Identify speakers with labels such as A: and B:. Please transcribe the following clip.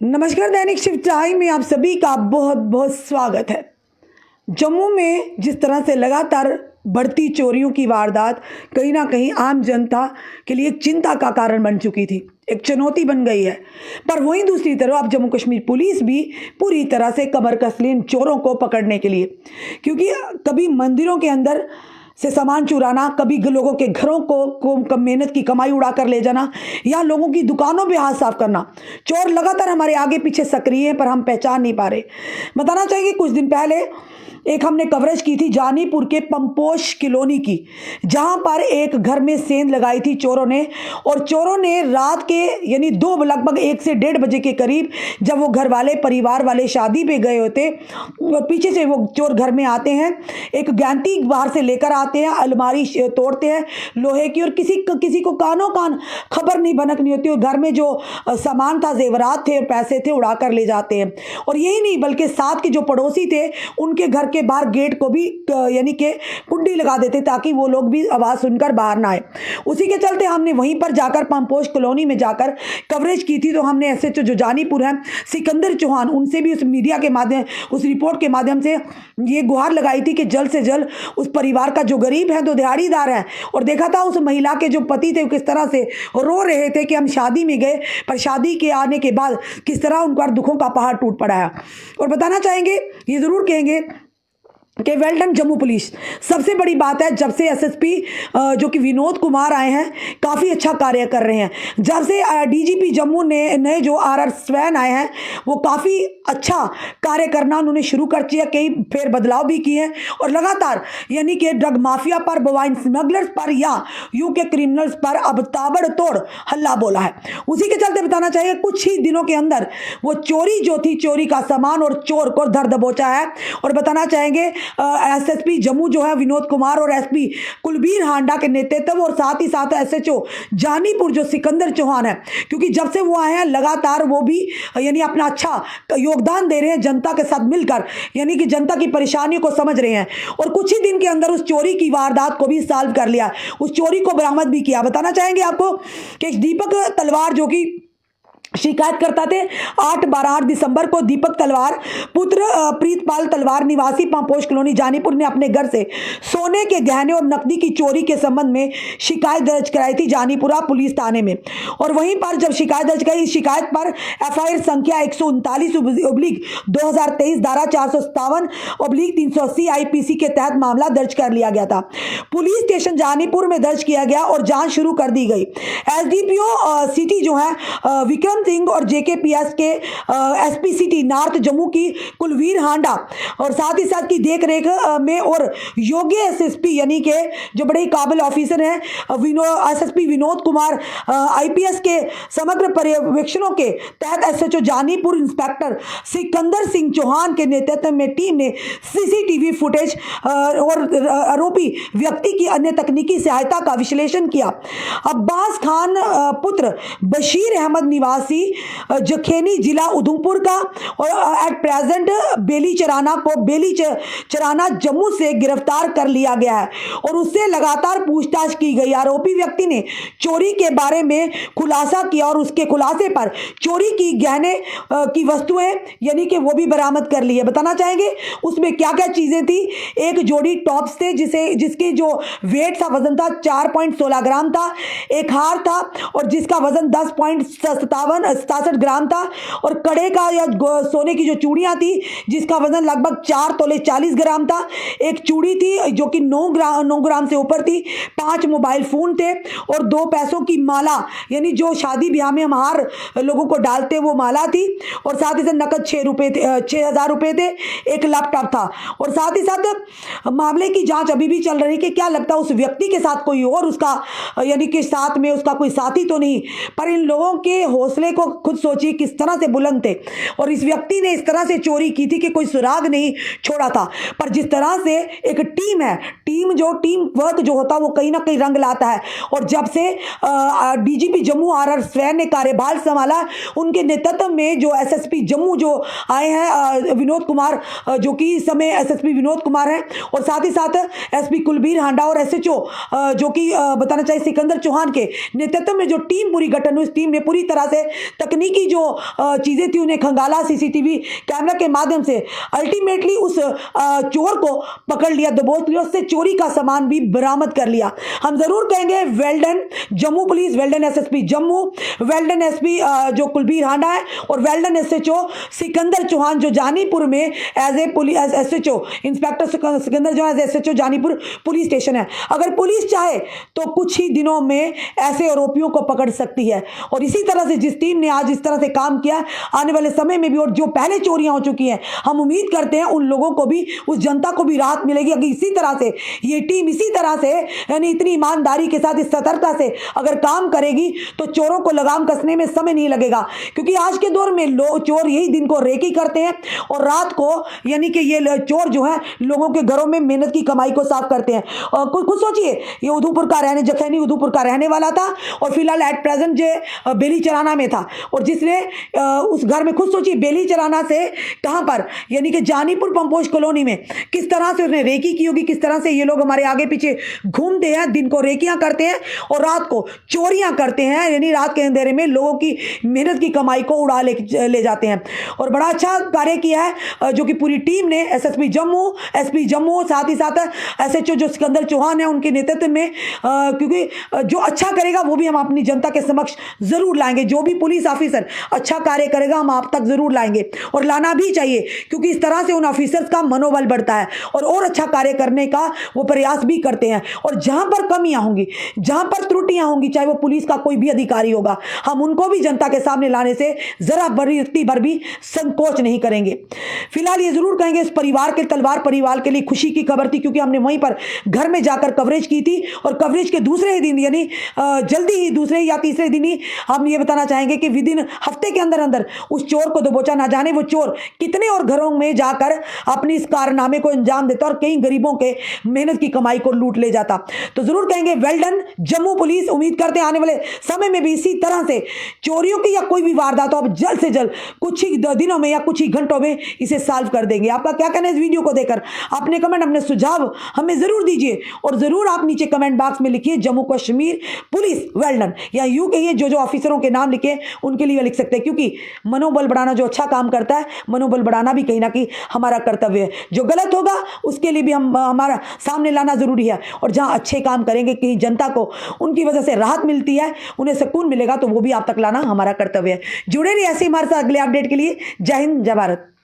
A: नमस्कार, दैनिक shift time में आप सभी का बहुत बहुत स्वागत है। जम्मू में जिस तरह से लगातार बढ़ती चोरियों की वारदात कहीं ना कहीं आम जनता के लिए एक चिंता का कारण बन चुकी थी, एक चुनौती बन गई है। पर वहीं दूसरी तरफ अब जम्मू कश्मीर पुलिस भी पूरी तरह से कमर कस ली इन चोरों को पकड़ने के लिए, क्योंकि कभी मंदिरों के अंदर से सामान चुराना, कभी लोगों के घरों को मेहनत की कमाई उड़ा कर ले जाना, या लोगों की दुकानों पे हाथ साफ करना। चोर लगातार हमारे आगे पीछे सक्रिय हैं, पर हम पहचान नहीं पा रहे। बताना चाहिए कुछ दिन पहले एक हमने कवरेज की थी जानीपुर के पंपोश कॉलोनी की, जहां पर एक घर में सेंध लगाई थी चोरों ने। और चोरों ने रात के यानी लगभग 1 से 1:30 बजे के करीब, जब वो घर वाले परिवार वाले शादी पे गए होते, पीछे से वो चोर घर में आते हैं, एक गैंती बाहर से लेकर आते हैं, अलमारी तोड़ते हैं लोहे की, और किसी को कानों कान खबर नहीं भनक नहीं होती। और घर में जो सामान था, जेवरात थे, पैसे थे, उड़ा कर ले जाते हैं। और यही नहीं बल्कि साथ के जो पड़ोसी थे उनके घर के बाहर गेट को भी यानी कि कुंडी लगा देते, ताकि वो लोग भी आवाज सुनकर बाहर ना आए। उसी के चलते हमने वहीं पर जाकर पंपोश कॉलोनी में जाकर कवरेज की थी। तो हमने एसएचओ जो जानीपुर है सिकंदर चौहान, उनसे भी उस मीडिया के माध्यम, उस रिपोर्ट के माध्यम से ये गुहार लगाई थी कि जल्द से जल्द उस परिवार का जो गरीब है, जो दिहाड़ीदार है, और देखा था उस महिला के जो पति थे किस तरह से रो रहे थे कि हम शादी में गए, पर शादी के आने के बाद किस तरह उन पर दुखों का पहाड़ टूट पड़ा है। और बताना चाहेंगे, ये जरूर कहेंगे कि वेल डन जम्मू पुलिस। सबसे बड़ी बात है, जब से एसएसपी जो कि विनोद कुमार आए हैं, काफ़ी अच्छा कार्य कर रहे हैं। जब से डीजीपी जम्मू ने नए जो आरआर स्वैन आए हैं, वो काफ़ी अच्छा कार्य करना उन्होंने शुरू कर दिया। कई फेर बदलाव भी किए हैं, और लगातार यानी कि ड्रग माफिया पर, वाइन स्मगलर्स पर, या यूं के क्रिमिनल्स पर अब ताबड़तोड़ हल्ला बोला है। उसी के चलते बताना चाहिए कुछ ही दिनों के अंदर वो चोरी जो थी, चोरी का सामान और चोर को धर दबोचा है। और बताना चाहेंगे एसएसपी जम्मू जो है विनोद कुमार और एसपी कुलबीर हांडा के नेतृत्व, और साथ ही साथ एसएचओ जानीपुर जो सिकंदर चौहान है, क्योंकि जब से वो आए हैं लगातार वो भी यानी अपना अच्छा योगदान दे रहे हैं जनता के साथ मिलकर, यानी कि जनता की परेशानियों को समझ रहे हैं। और कुछ ही दिन के अंदर उस चोरी की वारदात को भी सॉल्व कर लिया, उस चोरी को बरामद भी किया। बताना चाहेंगे आपको कि दीपक तलवार जो कि शिकायत करता थे, 8 दिसंबर को दीपक तलवार पुत्र प्रीतपाल तलवार निवासी पंपोश कॉलोनी जानीपुर ने अपने घर से सोने के गहने और नकदी की चोरी के संबंध में शिकायत दर्ज कराई थी जानीपुरा पुलिस थाने में। और वहीं पर जब शिकायत दर्ज कराई, शिकायत पर एफआईआर संख्या 139/2023 धारा 457/380 आईपीसी के तहत मामला दर्ज कर लिया गया था। पुलिस स्टेशन जानीपुर में दर्ज किया गया और जांच शुरू कर दी गई। एसडीपीओ सिटी जो है विक्रम सिंह और जेकेपीएस के एसपी सिटी नॉर्थ जम्मू की कुलवीर हांडा, और साथ ही साथ की देखरेख में, और योग्य एसएसपी यानी कि जो बड़े काबिल ऑफिसर हैं एसएसपी विनोद कुमार आईपीएस के समग्र पर्यवेक्षणों के तहत एसएचओ जानीपुर इंस्पेक्टर सिकंदर सिंह चौहान के नेतृत्व में टीम ने सीसीटीवी फुटेज और आरोपी व्यक्ति की अन्य तकनीकी सहायता का विश्लेषण किया। अब्बास खान पुत्र बशीर अहमद निवासी जखेनी जिला उधमपुर का, और एट प्रेजेंट बेली चराना जम्मू से गिरफ्तार कर लिया गया है, और उससे लगातार पूछताछ की गई। आरोपी व्यक्ति ने चोरी के बारे में खुलासा किया, और उसके खुलासे पर चोरी की गहने की वस्तुएं यानी कि वो भी बरामद कर ली है। बताना चाहेंगे उसमें क्या क्या चीजें थी। एक जोड़ी टॉप्स थे जिसके जो वेट था, वजन था 4.16 ग्राम था। एक हार था और जिसका वजन 10.67 ग्राम था। और कड़े का या सोने की जो चूड़ियां थी जिसका वजन लगभग 4 तोले 40 ग्राम था। एक चूड़ी थी जो कि 9 ग्राम से ऊपर थी। 5 मोबाइल फोन थे और 2 पैसों की माला, यानी जो शादी ब्याह में हम हार लोगों को डालते वो माला थी। और साथ ही साथ नकद 6,000 रुपए थे। एक लैपटॉप था। और साथ ही साथ मामले की जांच अभी भी चल रही है कि क्या लगता है उस व्यक्ति के साथ कोई और उसका यानी कि साथ में उसका कोई साथी तो नहीं। पर इन लोगों के हौसले को खुद सोचिए किस तरह से बुलंद थे, और इस व्यक्ति ने इस तरह से चोरी की थी कि कोई सुराग नहीं छोड़ा था। पर जिस तरह से एक टीम है, टीम वर्क जो होता है वो कहीं ना कहीं रंग लाता है। और जब से डीजीपी जम्मू RR स्वैन ने कार्यभार संभाला, उनके नेतृत्व में जो एसएसपी जम्मू जो आए हैं विनोद कुमार, जो कि इस समय एसएसपी विनोद कुमार हैं, और साथ ही साथ एसपी कुलबीर हांडा और एसएचओ जो कि बताना चाहिए सिकंदर चौहान के नेतृत्व में जो टीम पूरी गठन हुई, इस टीम ने पूरी तरह से तकनीकी जो चीज़ें थी उन्हें खंगाला, सीसीटीवी कैमरा के माध्यम से अल्टीमेटली उस चोर को पकड़ लिया, दबोच लिया, उससे चोरी का सामान भी बरामद कर लिया। हम जरूर कहेंगे well done Jammu police, well done SSP Jammu, well done SP जो कुलबीर हांडा है, और well done SHO Sikandar Chauhan जो जानीपुर में as a police SHO inspector Sikandar जो as SHO Janipur police station है। अगर पुलिस चाहे तो कुछ ही दिनों में ऐसे आरोपियों को पकड़ सकती है। और इसी तरह से जिस टीम ने आज इस तरह से काम किया, आने वाले समय में भी, और जो पहले चोरियां हो चुकी हैं, हम उम्मीद करते हैं उन लोगों को भी, उस जनता को भी राहत मिलेगी। अगर इसी तरह से ये टीम इसी तरह से यानी इतनी ईमानदारी के साथ, इस सतर्कता से अगर काम करेगी तो चोरों को लगाम कसने में समय नहीं लगेगा। क्योंकि आज के दौर में चोर यही दिन को रेकी करते हैं और रात को यानी कि ये चोर जो है लोगों के घरों में मेहनत की कमाई को साफ करते हैं। और खुद सोचिए, ये उधमपुर का जखैनी उधमपुर का रहने वाला था और फिलहाल एट प्रेजेंट जो बेली चराना में था, और जिसने उस घर में, खुद सोचिए बेली चराना से कहां पर, यानी कि जानीपुर पंपोश कॉलोनी में किस तरह से उसने रेकी की होगी, किस तरह से ये लोग हमारे आगे पीछे घूमते हैं, दिन को रेकियां करते हैं और रात को चोरियां करते हैं, यानी रात के अंधेरे में लोगों की मेहनत की कमाई को उड़ा ले जाते हैं। और बड़ा अच्छा कार्य किया है जो कि पूरी टीम ने, एसएसपी जम्मू, एसपी जम्मू, साथ ही साथ एसएचओ जो सिकंदर चौहान है उनके नेतृत्व में, क्योंकि जो अच्छा करेगा वो भी हम अपनी जनता के समक्ष जरूर लाएंगे। जो भी पुलिस ऑफिसर अच्छा कार्य करेगा हम आप तक जरूर लाएंगे, और लाना भी चाहिए, क्योंकि इस तरह से उन ऑफिसर्स का मनोबल बढ़ता है और अच्छा कार्य करने का वो प्रयास भी करते हैं। और जहां पर कमियां होंगी, जहां पर त्रुटियां होंगी, चाहे वो पुलिस का कोई भी अधिकारी होगा, हम उनको भी जनता के सामने लाने से जरा बड़ी भर भी संकोच नहीं करेंगे। फिलहाल ये जरूर कहेंगे, इस परिवार के तलवार परिवार के लिए खुशी की खबर थी, क्योंकि हमने वहीं पर घर में जाकर कवरेज की थी, और कवरेज के दूसरे ही दिन, यानी जल्दी ही दूसरे या तीसरे दिन ही हम ये बताना चाहेंगे कि विदिन हफ्ते के अंदर अंदर उस चोर को दबोचा। ना जाने वो चोर कितने और घरों में जाकर अपनी इस कारनामे को अंजाम देता और कई गरीबों के मेहनत की कमाई को लूट ले जाता। तो जरूर कहेंगे वेल डन जम्मू पुलिस। उम्मीद करते हैं आने वाले समय में भी इसी तरह से चोरियों की या कोई भी वारदात हो, आप जल्द से जल्द कुछ ही दिनों में या कुछ ही घंटों में इसे सॉल्व कर देंगे। आपका क्या कहना है इस वीडियो को देखकर? अपने कमेंट, अपने सुझाव हमें जरूर दीजिए, और जरूर आप नीचे कमेंट बॉक्स में लिखिए Jammu Kashmir police well done, या यूं कहिए जो ऑफिसरों के नाम लिखे उनके लिए लिख सकते हैं, क्योंकि मनोबल बढ़ाना, जो अच्छा काम करता है मनोबल बढ़ाना भी कहीं ना कहीं हमारा कर्तव्य है। जो गलत होगा उसके लिए भी हमारा सामने लाना जरूरी है, और जहां अच्छे काम करेंगे, कहीं जनता को उनकी वजह से राहत मिलती है, उन्हें सुकून मिलेगा, तो वो भी आप तक लाना हमारा कर्तव्य है। जुड़े रहिए ऐसे हमारे साथ अगले अपडेट के लिए। जय हिंद, जय भारत।